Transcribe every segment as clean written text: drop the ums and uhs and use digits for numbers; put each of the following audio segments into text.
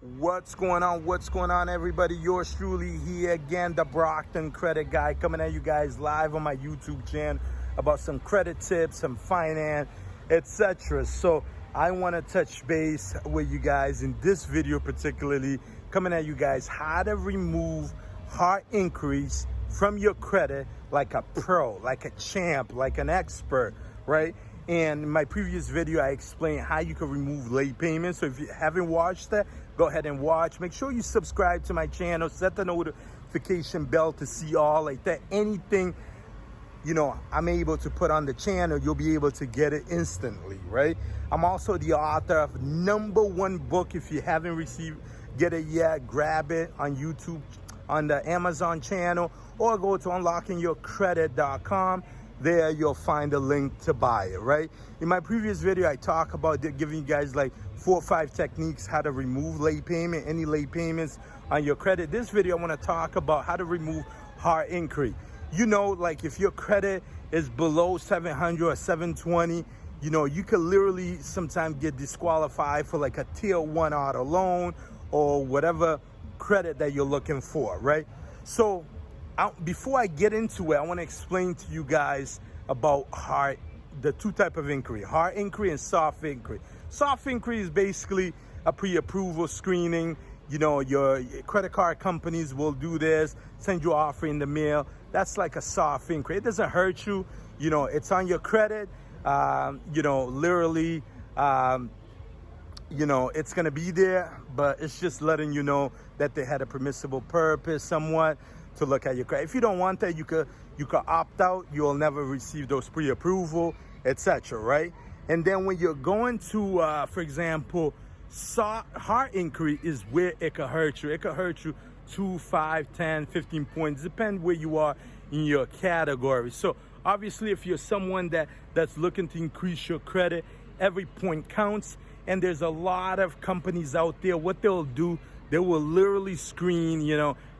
What's going on? What's going on, everybody? Yours truly here again, the Brockton Credit Guy, coming at you guys live on my YouTube channel about some credit tips, some finance, etc. So I want to touch base with you guys in this video, particularly coming at you guys how to remove Hart increase from your credit like a pro, like a champ, like an expert, right? And in my previous video, I explained how you can remove late payments. So if you haven't watched that, go ahead and watch. Make sure you subscribe to my channel, set the notification bell to see all like that. Anything, I'm able to put on the channel, you'll be able to get it instantly, right? I'm also the author of #1 book. If you haven't get it yet, grab it on YouTube, on the Amazon channel, or go to unlockingyourcredit.com. There you'll find a link to buy it, right? In my previous video, I talk about giving you guys like 4 or 5 techniques how to remove late payment, any late payments on your credit. This video, I want to talk about how to remove Hart increase. Like if your credit is below 700 or 720, you could literally sometimes get disqualified for like a tier 1 auto loan or whatever credit that you're looking for, right? So before I get into it, I want to explain to you guys about Hart, the 2 type of inquiry, Hart inquiry and soft inquiry. Soft inquiry is basically a pre-approval screening. Your credit card companies will do this, send you an offer in the mail. That's like a soft inquiry. It doesn't hurt you. It's on your credit. Literally, it's going to be there, but it's just letting you know that they had a permissible purpose somewhat to look at your credit. If you don't want that, you could opt out. You'll never receive those pre-approval, etc., right? And then when you're going to, for example, Hart inquiry is where it could hurt you. It could hurt you 2, 5, 10, 15 points, depend where you are in your category. So obviously, if you're someone that's looking to increase your credit, every point counts. And there's a lot of companies out there. What they'll do, they will literally screen,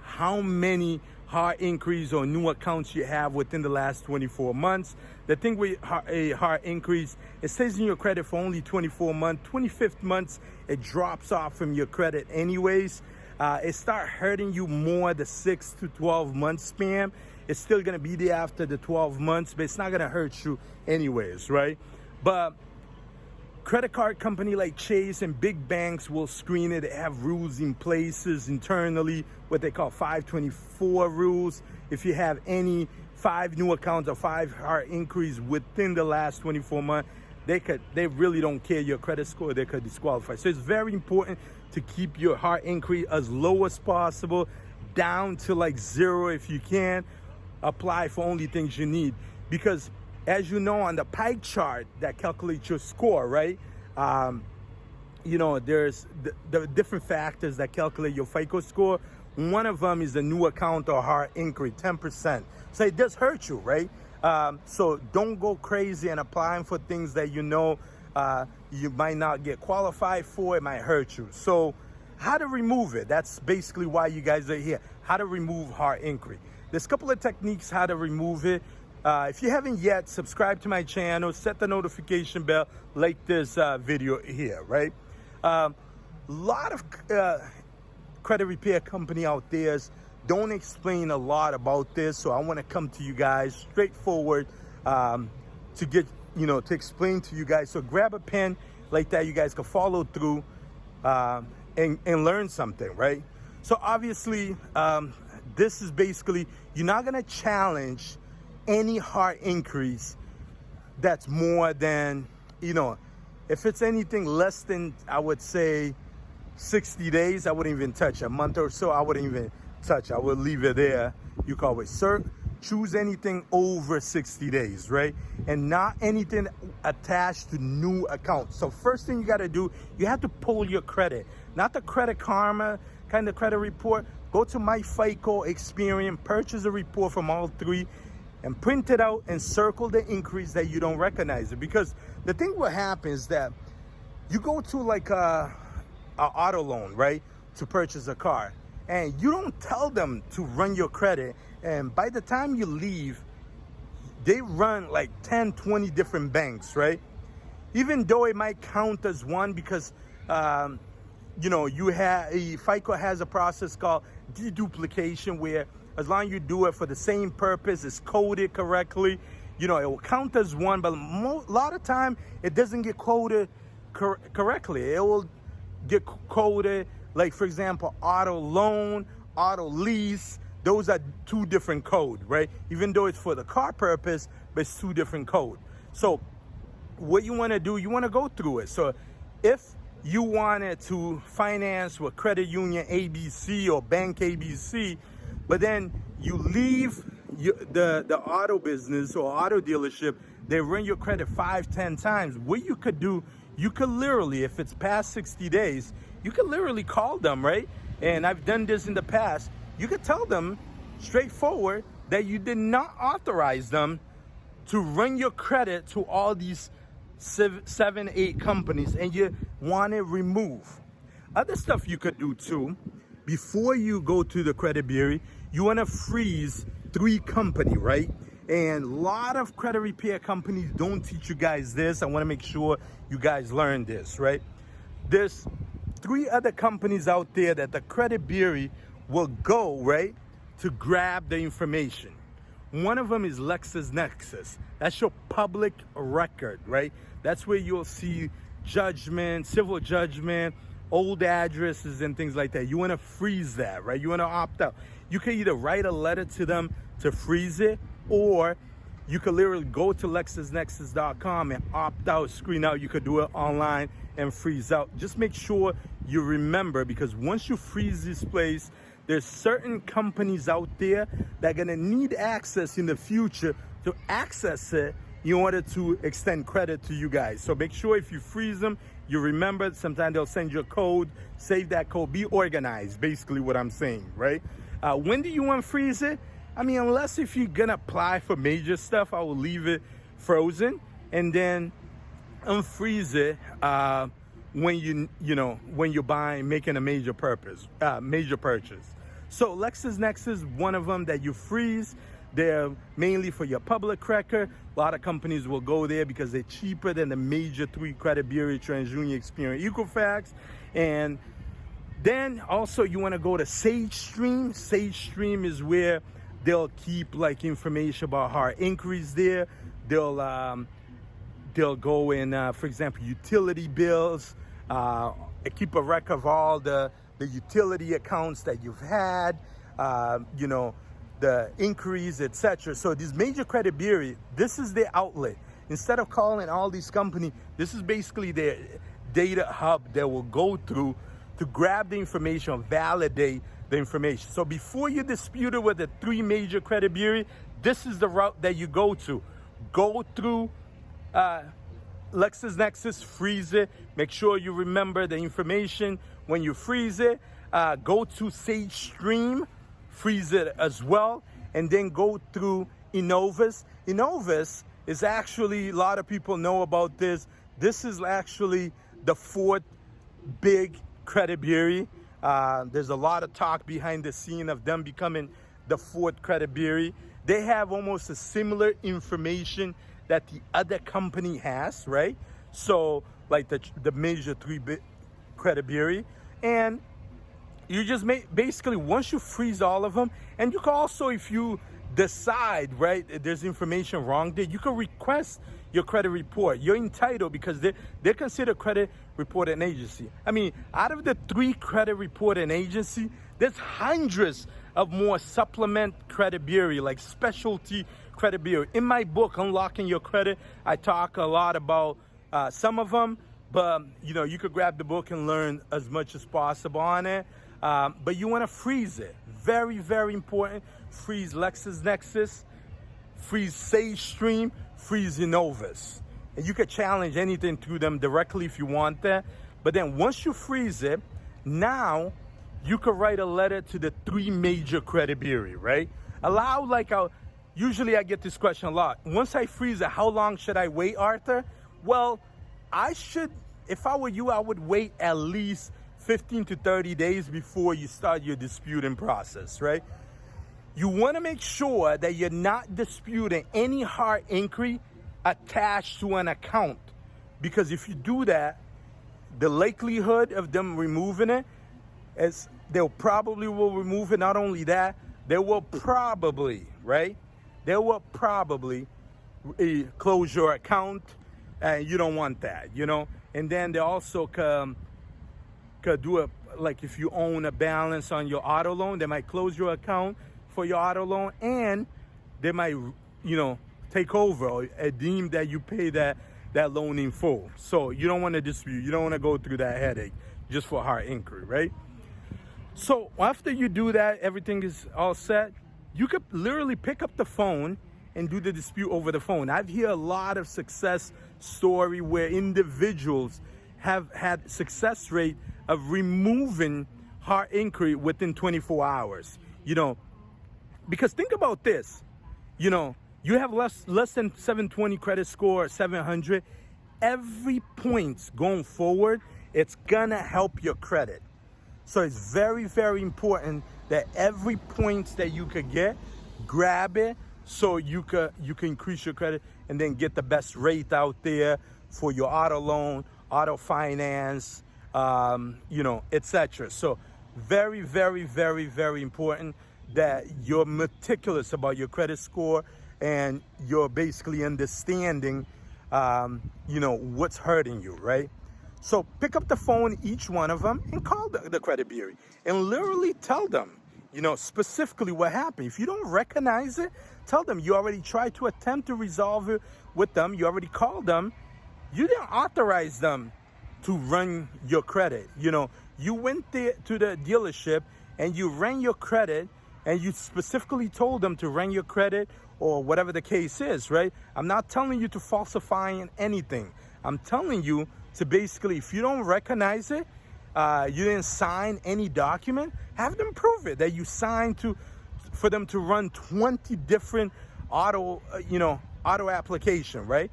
how many Hart increase or new accounts you have within the last 24 months. The thing with a Hart increase, it stays in your credit for only 24 months. 25th months, it drops off from your credit anyways. It start hurting you more the 6 to 12 month span. It's still gonna be there after the 12 months, but it's not gonna hurt you anyways, right? But credit card company like Chase and big banks will screen it. They have rules in places internally, what they call 524 rules. If you have any 5 new accounts or 5 Hart increase within the last 24 months, they really don't care your credit score. They could disqualify. So it's very important to keep your Hart increase as low as possible, down to like 0 if you can. Apply for only things you need, because as you know, on the pie chart that calculates your score, right? There's the different factors that calculate your FICO score. One of them is the new account or Hart increase, 10%. So it does hurt you, right? So don't go crazy and applying for things that you might not get qualified for. It might hurt you. So how to remove it? That's basically why you guys are here. How to remove Hart increase. There's a couple of techniques how to remove it. If you haven't yet, subscribe to my channel, set the notification bell, like this video here, right? A lot of credit repair company out there don't explain a lot about this, so I want to come to you guys straightforward to get, to explain to you guys. So grab a pen like that, you guys can follow through and learn something, right? So obviously, this is basically, you're not going to challenge any Hart increase that's more than, if it's anything less than, I would say 60 days, I wouldn't even touch. A month or so, I wouldn't even touch. I would leave it there. You can always choose anything over 60 days, right? And not anything attached to new accounts. So first thing you got to do, you have to pull your credit, not the Credit Karma kind of credit report. Go to My FICO, Experian, purchase a report from all 3, and print it out and circle the increase that you don't recognize it. Because the thing what happens is that you go to like a auto loan, right, to purchase a car, and you don't tell them to run your credit, and by the time you leave, they run like 10, 20 different banks, right? Even though it might count as one, because FICO has a process called deduplication, where as long as you do it for the same purpose, it's coded correctly, it will count as one, but a lot of time it doesn't get coded correctly. It will get coded, like for example, auto loan, auto lease. Those are two different code, right? Even though it's for the car purpose, but it's two different code. So what you want to do, you want to go through it. So if you wanted to finance with credit union ABC or bank ABC, but then you leave the auto business or auto dealership, they run your credit 5-10 times. What you could do, you could literally, if it's past 60 days, you could literally call them, right? And I've done this in the past. You could tell them straightforward that you did not authorize them to run your credit to all these 7-8 companies, and you want to remove. Other stuff you could do too, before you go to the credit bureau, you want to freeze 3 companies, right? And a lot of credit repair companies don't teach you guys this. I want to make sure you guys learn this, right? There's 3 other companies out there that the credit bureau will go, right, to grab the information. One of them is LexisNexis. That's your public record, right? That's where you'll see judgment, civil judgment, old addresses and things like that. You want to freeze that, right? You want to opt out. You can either write a letter to them to freeze it, or you could literally go to LexisNexis.com and opt out, screen out. You could do it online and freeze out. Just make sure you remember, because once you freeze this place, there's certain companies out there that are gonna need access in the future to access it in order to extend credit to you guys. So make sure if you freeze them, you remember. Sometimes they'll send you a code, save that code, be organized, basically what I'm saying, right? When do you want to freeze it? I mean, unless if you're gonna apply for major stuff, I will leave it frozen and then unfreeze it when when you're making a major purchase. So LexisNexis, one of them that you freeze. They're mainly for your public record. A lot of companies will go there because they're cheaper than the major 3 credit bureau, TransUnion, Experian, Equifax. And then also you want to go to SageStream. SageStream is where they'll keep like information about Hart inquiries there. They'll go in, for example, utility bills, keep a record of all the utility accounts that you've had, the inquiries, etc. So these major credit bureaus, this is their outlet. Instead of calling all these companies, this is basically their data hub that will go through to grab the information, validate the information. So before you dispute it with the 3 major credit bureaus, this is the route that you go to. Go through LexisNexis, freeze it. Make sure you remember the information when you freeze it. Go to SageStream, freeze it as well, and then go through Innovis. Innovis is actually, a lot of people know about this. This is actually the 4th big credit bureau. There's a lot of talk behind the scene of them becoming the 4th credit bureau. They have almost a similar information that the other company has, right? So like the major 3 big credit bureau. And you just basically, once you freeze all of them, and you can also, if you decide, right, there's information wrong there, you can request your credit report. You're entitled, because they're considered credit reporting agency. I mean, out of the 3 credit reporting agency, there's hundreds of more supplement credit bureau, like specialty credit bureau. In my book, Unlocking Your Credit, I talk a lot about some of them, but you could grab the book and learn as much as possible on it. But you want to freeze it. Very, very important. Freeze LexisNexis, freeze SageStream, freeze Innovis. And you could challenge anything through them directly if you want that. But then once you freeze it, now you could write a letter to the 3 major credit bureau, right? Usually I get this question a lot. Once I freeze it, how long should I wait, Arthur? Well, if I were you, I would wait at least 15 to 30 days before you start your disputing process, right? You want to make sure that you're not disputing any Hart inquiry attached to an account, because if you do that, the likelihood of them removing it is they'll probably will remove it. Not only that, they will probably, right? They will probably close your account, and you don't want that, you know. And then they also could do a, like if you own a balance on your auto loan, they might close your account for your auto loan, and they might, you know, take over or deem that you pay that loan in full. So you don't want to dispute. You don't want to go through that headache just for Hart inquiry, right? So after you do that, everything is all set. You could literally pick up the phone and do the dispute over the phone. I've heard a lot of success story where individuals have had success rate of removing Hart inquiry within 24 hours. You know, because think about this, you know, you have less than 720 credit score, 700. Every point going forward, it's gonna help your credit. So it's very, very important that every point that you could get, grab it so you can increase your credit and then get the best rate out there for your auto loan, auto finance, you know, etc. So very, very, very, very important that you're meticulous about your credit score and you're basically understanding, you know, what's hurting you, right? So pick up the phone, each one of them, and call the credit bureau and literally tell them, you know, specifically what happened. If you don't recognize it, tell them you already tried to attempt to resolve it with them. You already called them. You didn't authorize them to run your credit. You know, you went there to the dealership and you ran your credit, and you specifically told them to run your credit or whatever the case is, right? I'm not telling you to falsify anything. I'm telling you to basically, if you don't recognize it, you didn't sign any document, have them prove it, that you signed for them to run 20 different auto application, right?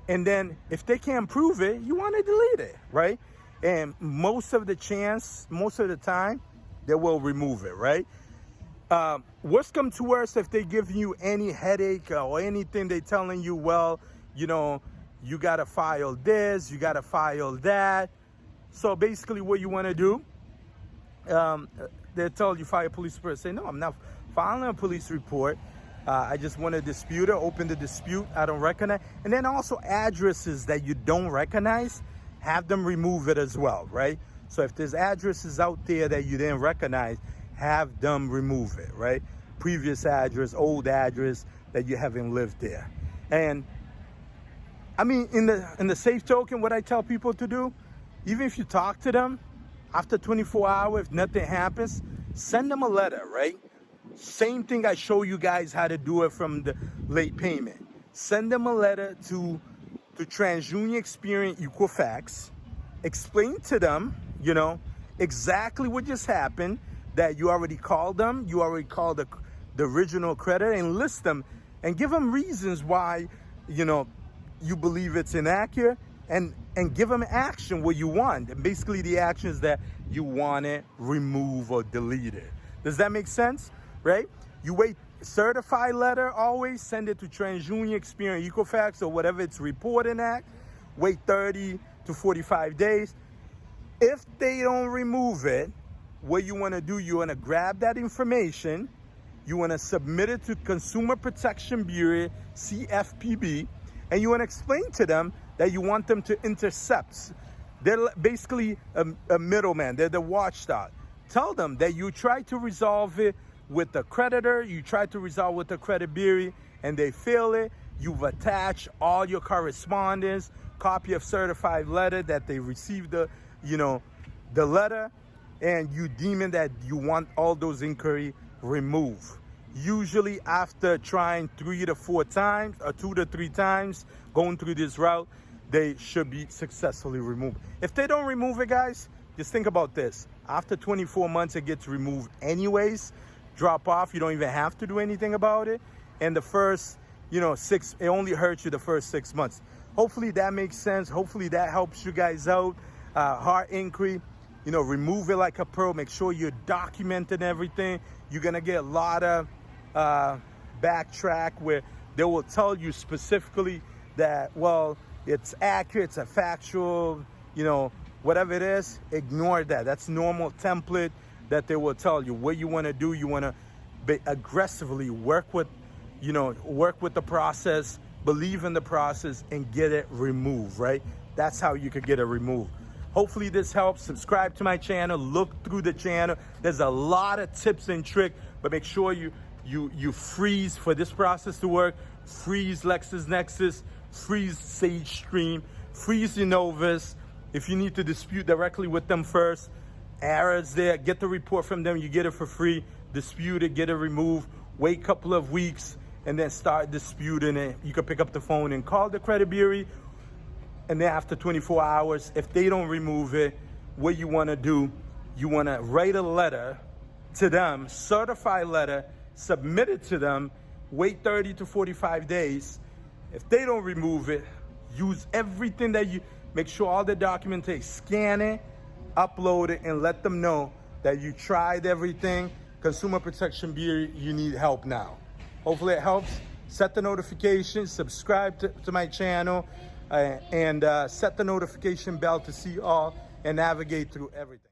And then if they can't prove it, you want to delete it, right? And most of the time, they will remove it, right? Worst come to worst, if they give you any headache or anything, they telling you, well, you know, you got to file this, you got to file that. So basically what you want to do, they tell you file a police report. Say, no, I'm not filing a police report. I just want to dispute it, open the dispute. I don't recognize. And then also addresses that you don't recognize, have them remove it as well, right? So if there's addresses out there that you didn't recognize, have them remove it, right? Previous address, old address that you haven't lived there. And I mean, in the safe token, what I tell people to do, even if you talk to them after 24 hours, if nothing happens, send them a letter, right? Same thing I show you guys how to do it from the late payment. Send them a letter to TransUnion Experian Equifax. Explain to them, you know, exactly what just happened, that you already called them, you already called the original creditor, and list them and give them reasons why, you know, you believe it's inaccurate, and give them action what you want. And basically the action is that you want it removed or deleted. Does that make sense? Right? You wait, certified letter, always send it to TransUnion Experian Equifax or whatever it's reporting at. Wait 30 to 45 days. If they don't remove it, what you want to do, you want to grab that information, you want to submit it to Consumer Protection Bureau, CFPB, and you want to explain to them that you want them to intercept. They're basically a middleman. They're the watchdog. Tell them that you try to resolve it with the creditor, you try to resolve with the credit bureau, and they fail it. You've attached all your correspondence, copy of certified letter that they received the letter, and you deeming that you want all those inquiry removed. Usually after trying 3 to 4 times or 2 to 3 times going through this route, they should be successfully removed. If they don't remove it, guys, just think about this. After 24 months, it gets removed anyways. Drop off, you don't even have to do anything about it. And the first, it only hurts you the first 6 months. Hopefully that makes sense. Hopefully that helps you guys out. Hart inquiry, remove it like a pro. Make sure you're documenting everything. You're gonna get a lot of backtrack where they will tell you specifically that, well, it's accurate, it's a factual, whatever it is, ignore that. That's normal template that they will tell you. What you want to do, you want to aggressively work with, work with the process, believe in the process, and get it removed, right? That's how you could get it removed. Hopefully this helps. Subscribe to my channel, look through the channel. There's a lot of tips and tricks, but make sure you freeze for this process to work. Freeze LexisNexis, freeze Sage Stream, freeze Innovis. If you need to dispute directly with them first, errors there, get the report from them, you get it for free, dispute it, get it removed, wait a couple of weeks, and then start disputing it. You can pick up the phone and call the credit bureau, and then after 24 hours, if they don't remove it, what you wanna do, you wanna write a letter to them, certified letter, submit it to them, wait 30 to 45 days. If they don't remove it, use everything that make sure all the documentation, scan it, upload it, and let them know that you tried everything. Consumer Protection Bureau, you need help now. Hopefully it helps. Set the notifications, subscribe to my channel, and set the notification bell to see all and navigate through everything.